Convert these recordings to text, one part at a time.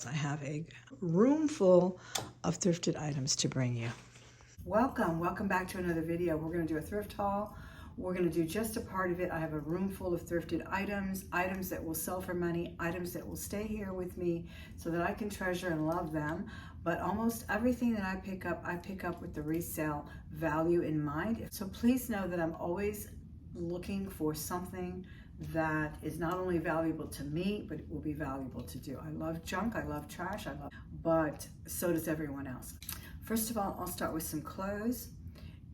I have a room full of thrifted items to bring you. Welcome back to another video. We're going to do a thrift haul. We're going to do just a part of it. I have a room full of thrifted items that will sell for money, items that will stay here with me so that I can treasure and love them. But almost everything that I pick up with the resale value in mind. So please know that I'm always looking for something that is not only valuable to me, but it will be valuable to you. I love junk, I love trash, but so does everyone else. First of all, I'll start with some clothes.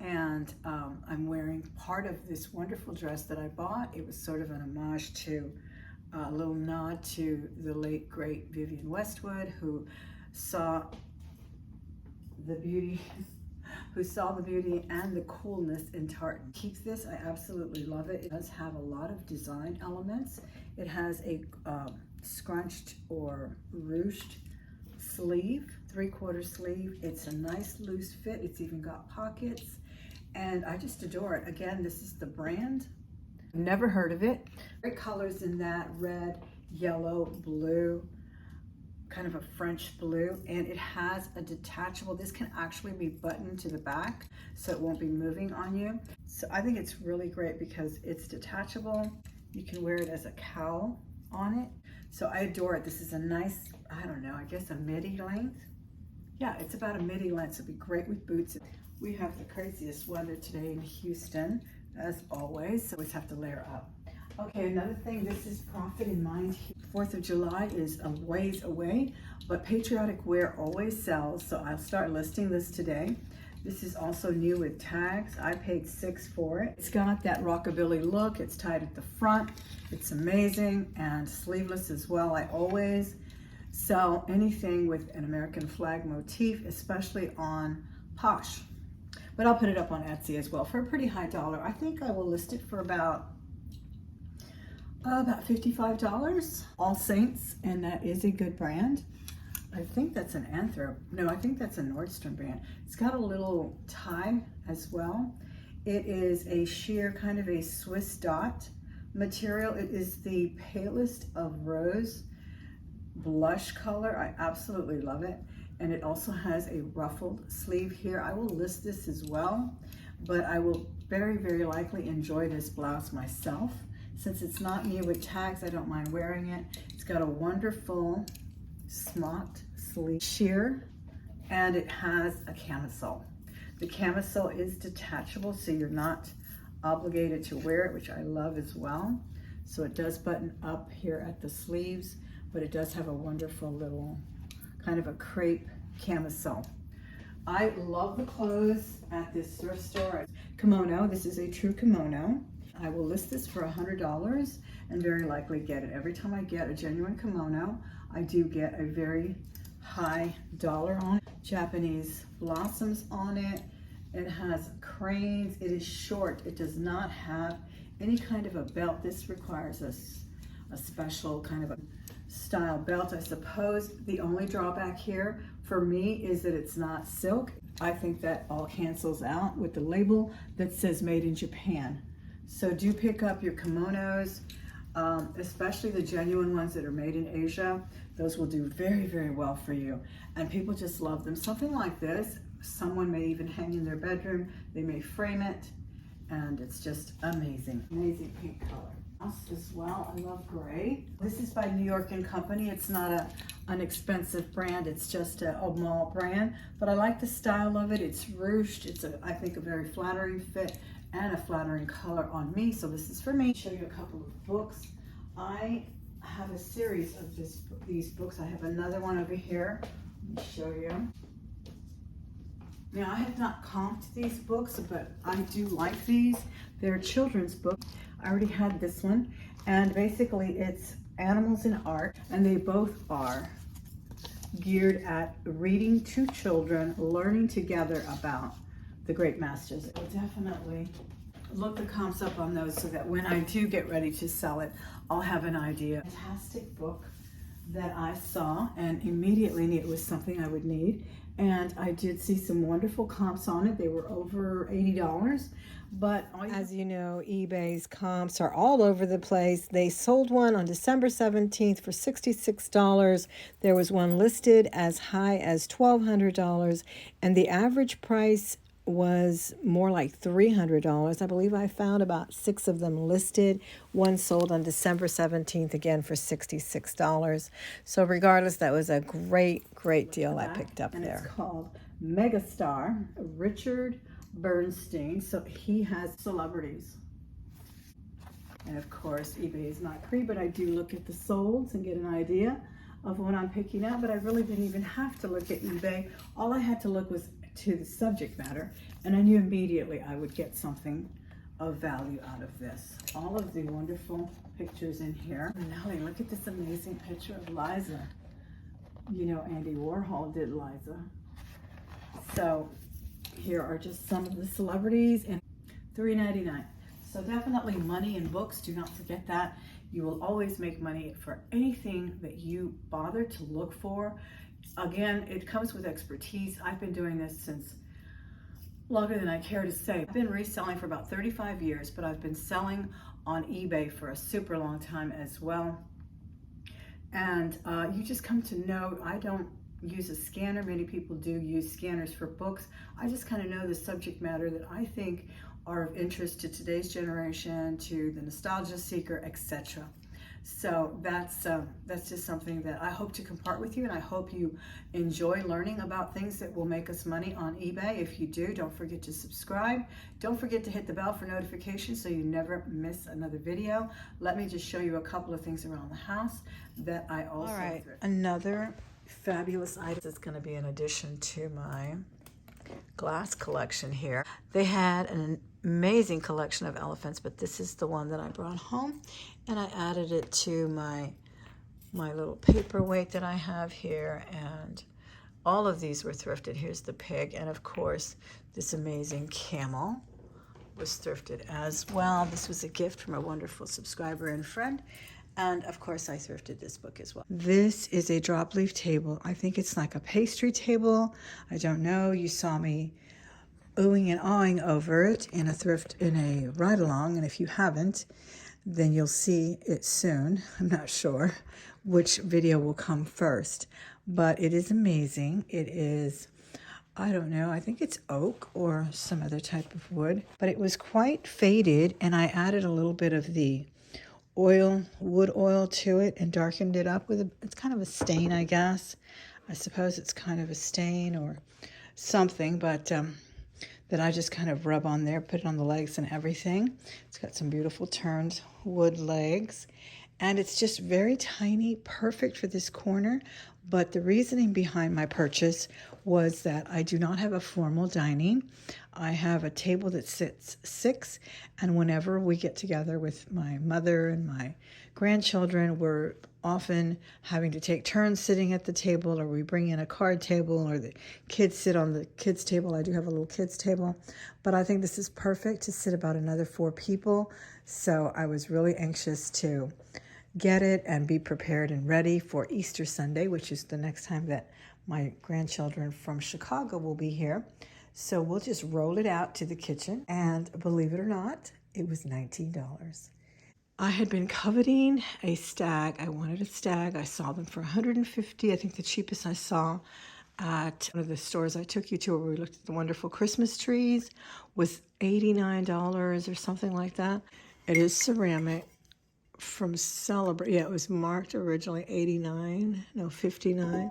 And I'm wearing part of this wonderful dress that I bought. It was sort of an homage to, a little nod to the late, great Vivienne Westwood, who saw the beauty and the coolness in tartan. Keep this, I absolutely love it. It does have a lot of design elements. It has a scrunched or ruched sleeve, 3/4 sleeve. It's a nice loose fit. It's even got pockets, and I just adore it. Again, this is the brand. Never heard of it. Great colors in that: red, yellow, blue, kind of a French blue, and it has a detachable. This can actually be buttoned to the back so it won't be moving on you. So I think it's really great because it's detachable. You can wear it as a cowl on it. So I adore it. This is a nice, I don't know, I guess a midi length. Yeah, it's about a midi length, so it'd be great with boots. We have the craziest weather today in Houston, as always, so we have to layer up. Okay, another thing, this is profit in mind. 4th of July is a ways away, but patriotic wear always sells, so I'll start listing this today. This is also new with tags. I paid $6 for it. It's got that rockabilly look. It's tied at the front. It's amazing, and sleeveless as well. I always sell anything with an American flag motif, especially on Posh. But I'll put it up on Etsy as well for a pretty high dollar. I think I will list it for about $55. All Saints, and that is a good brand. I think that's an Anthro. No, I think that's a Nordstrom brand. It's got a little tie as well. It is a sheer kind of a Swiss dot material. It is the palest of rose blush color. I absolutely love it. And it also has a ruffled sleeve here. I will list this as well, but I will very, very likely enjoy this blouse myself. Since it's not new with tags, I don't mind wearing it. It's got a wonderful smocked sleeve sheer, and it has a camisole. The camisole is detachable, so you're not obligated to wear it, which I love as well. So it does button up here at the sleeves, but it does have a wonderful little kind of a crepe camisole. I love the clothes at this thrift store. Kimono, this is a true kimono. I will list this for $100 and very likely get it. Every time I get a genuine kimono, I do get a very high dollar on it. Japanese blossoms on it. It has cranes. It is short. It does not have any kind of a belt. This requires a special kind of a style belt. I suppose the only drawback here for me is that it's not silk. I think that all cancels out with the label that says made in Japan. So do pick up your kimonos, especially the genuine ones that are made in Asia. Those will do very, very well for you. And people just love them. Something like this, someone may even hang in their bedroom. They may frame it, and it's just amazing. Amazing pink color. As well, I love gray. This is by New York & Company. It's not an expensive brand. It's just a mall brand, but I like the style of it. It's ruched. It's I think a very flattering fit and a flattering color on me. So this is for me. I'll show you a couple of books. I have a series of these books. I have another one over here. Let me show you. Now, I have not comped these books, but I do like these. They're children's books. I already had this one, and basically it's animals in art, and they both are geared at reading to children, learning together about the great masters. I'll definitely look the comps up on those so that when I do get ready to sell it, I'll have an idea. Fantastic book. that I saw and immediately knew it was something I would need. And I did see some wonderful comps on it. They were over $80. But as you know, eBay's comps are all over the place. They sold one on December 17th for $66. There was one listed as high as $1,200, and the average price was more like $300. I believe I found about 6 of them listed. One sold on December 17th, again for $66. So regardless, that was a great deal I picked up there. It's called Megastar, Richard Bernstein. So he has celebrities. And of course, eBay is not free, but I do look at the solds and get an idea of what I'm picking up. But I really didn't even have to look at eBay. All I had to look was to the subject matter, and I knew immediately I would get something of value out of this. All of the wonderful pictures in here. And Nellie, look at this amazing picture of Liza. You know, Andy Warhol did Liza. So here are just some of the celebrities, and $3.99. So definitely money in books. Do not forget that. You will always make money for anything that you bother to look for. Again, it comes with expertise. I've been doing this since longer than I care to say. I've been reselling for about 35 years, but I've been selling on eBay for a super long time as well. And you just come to know, I don't use a scanner. Many people do use scanners for books. I just kind of know the subject matter that I think are of interest to today's generation, to the nostalgia seeker, etc. So that's just something that I hope to compart with you, and I hope you enjoy learning about things that will make us money on eBay. If you do, don't forget to subscribe. Don't forget to hit the bell for notifications so you never miss another video. Let me just show you a couple of things around the house that I also... All right, another fabulous item is going to be an addition to my glass collection here. They had an amazing collection of elephants, but this is the one that I brought home, and I added it to my little paperweight that I have here, and all of these were thrifted. Here's the pig, and of course this amazing camel was thrifted as well. This was a gift from a wonderful subscriber and friend. And of course I thrifted this book as well. This is a drop leaf table. I think it's like a pastry table. I don't know. You saw me oohing and awing over it in a ride along, and if you haven't, then you'll see it soon. I'm not sure which video will come first, but it is amazing. It is, I don't know, I think it's oak or some other type of wood, but it was quite faded, and I added a little bit of the wood oil to it and darkened it up with it's kind of a stain, I guess. I suppose it's kind of a stain or something, but that I just kind of rub on there, put it on the legs and everything. It's got some beautiful turned wood legs, and it's just very tiny, perfect for this corner. But the reasoning behind my purchase was that I do not have a formal dining. I have a table that sits 6, and whenever we get together with my mother and my grandchildren, we're often having to take turns sitting at the table, or we bring in a card table, or the kids sit on the kids table. I do have a little kids table, but I think this is perfect to sit about another 4 people. So I was really anxious to get it and be prepared and ready for Easter Sunday, which is the next time that my grandchildren from Chicago will be here. So we'll just roll it out to the kitchen, and believe it or not, it was $19. I had been coveting a stag. I wanted a stag. I saw them for $150. I think the cheapest I saw at one of the stores I took you to where we looked at the wonderful Christmas trees was $89 or something like that. It is ceramic from Celebrate. Yeah, it was marked originally 89, no, 59,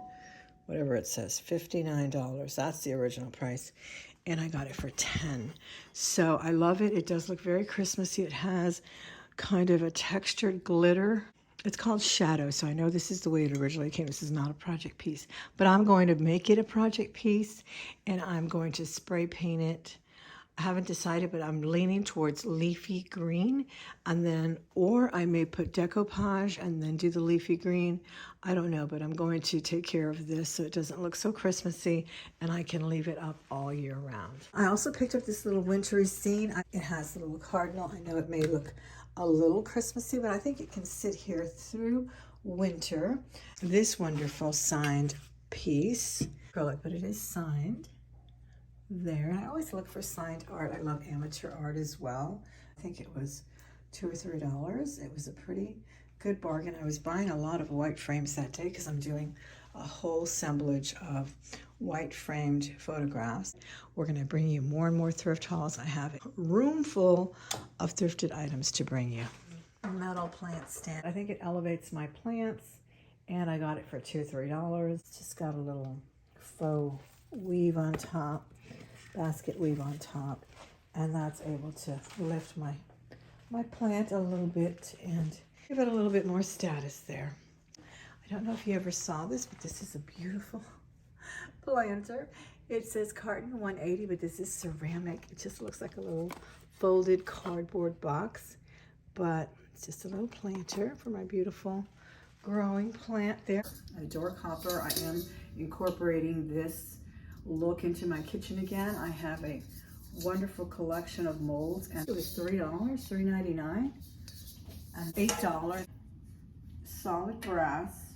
whatever it says, $59. That's the original price. And I got it for 10. So I love it. It does look very Christmassy. It has kind of a textured glitter. It's called Shadow, so I know this is the way it originally came. This is not a project piece, but I'm going to make it a project piece, and I'm going to spray paint it. I haven't decided, but I'm leaning towards leafy green, and then, or I may put decoupage and then do the leafy green. I don't know, but I'm going to take care of this so it doesn't look so Christmassy, and I can leave it up all year round. I also picked up this little wintry scene. It has a little cardinal. I know it may look a little Christmassy, but I think it can sit here through winter. This wonderful signed piece, acrylic, but it is signed there. And I always look for signed art. I love amateur art as well. I think it was $2 or $3. It was a pretty good bargain. I was buying a lot of white frames that day because I'm doing a whole assemblage of white framed photographs. We're going to bring you more and more thrift hauls. I have a room full of thrifted items to bring you. Metal plant stand. I think it elevates my plants, and I got it for $2 or $3. It's just got a little faux weave on top, basket weave on top, and that's able to lift my plant a little bit and give it a little bit more status there. I don't know if you ever saw this, but this is a beautiful planter. It says carton 180, but this is ceramic. It just looks like a little folded cardboard box, but it's just a little planter for my beautiful growing plant there. I adore copper. I am incorporating this look into my kitchen again. I have a wonderful collection of molds, and it was $3, $3.99, and $8. Solid brass.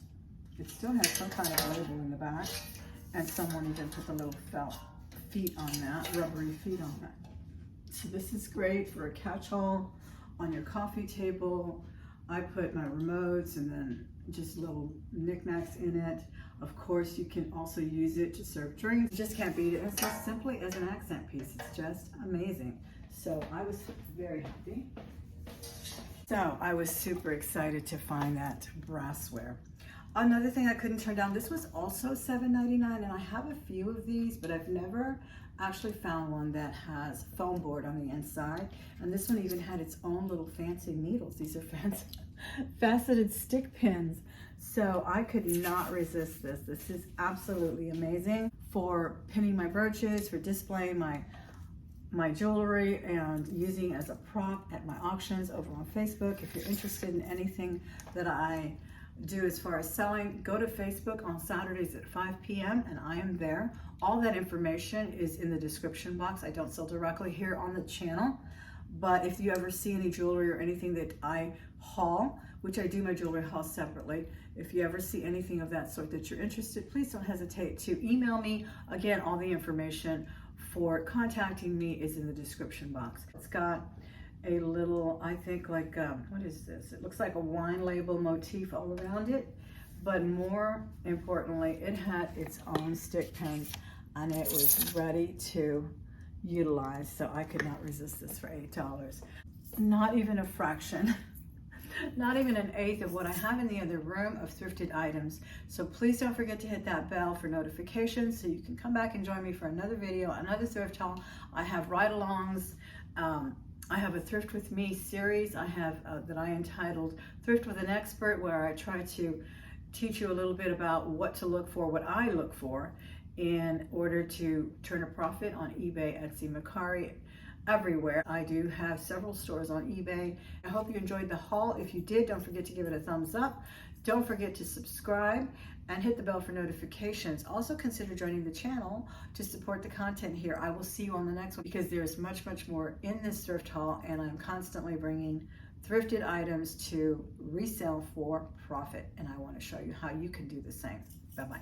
It still has some kind of label in the back, and someone even put the little felt feet on that, rubbery feet on that. So this is great for a catch-all on your coffee table. I put my remotes and then just little knickknacks in it. Of course, you can also use it to serve drinks. You just can't beat it. It's just simply as an accent piece. It's just amazing. So I was very happy. So I was super excited to find that brassware. Another thing I couldn't turn down, this was also $7.99, and I have a few of these, but I've never actually found one that has foam board on the inside. And this one even had its own little fancy needles. These are fancy faceted stick pins. So I could not resist this. This is absolutely amazing for pinning my brooches, for displaying my jewelry, and using as a prop at my auctions over on Facebook. If you're interested in anything that I do as far as selling, go to Facebook on Saturdays at 5 p.m. and I am there. All that information is in the description box. I don't sell directly here on the channel, but if you ever see any jewelry or anything that I haul, which I do my jewelry haul separately, if you ever see anything of that sort that you're interested, please don't hesitate to email me. Again, all the information for contacting me is in the description box. It's got a little, I think like, what is this? It looks like a wine label motif all around it, but more importantly, it had its own stick pins and it was ready to utilize. So I could not resist this for $8. Not even a fraction, not even an eighth of what I have in the other room of thrifted items. So please don't forget to hit that bell for notifications so you can come back and join me for another video, another thrift haul. I have ride-alongs. I have a Thrift With Me series I have that I entitled Thrift With an Expert, where I try to teach you a little bit about what to look for, what I look for in order to turn a profit on eBay, Etsy, Mercari, everywhere. I do have several stores on eBay. I hope you enjoyed the haul. If you did, don't forget to give it a thumbs up. Don't forget to subscribe and hit the bell for notifications. Also consider joining the channel to support the content here. I will see you on the next one because there's much, much more in this thrift haul, and I'm constantly bringing thrifted items to resell for profit, and I want to show you how you can do the same. Bye-bye.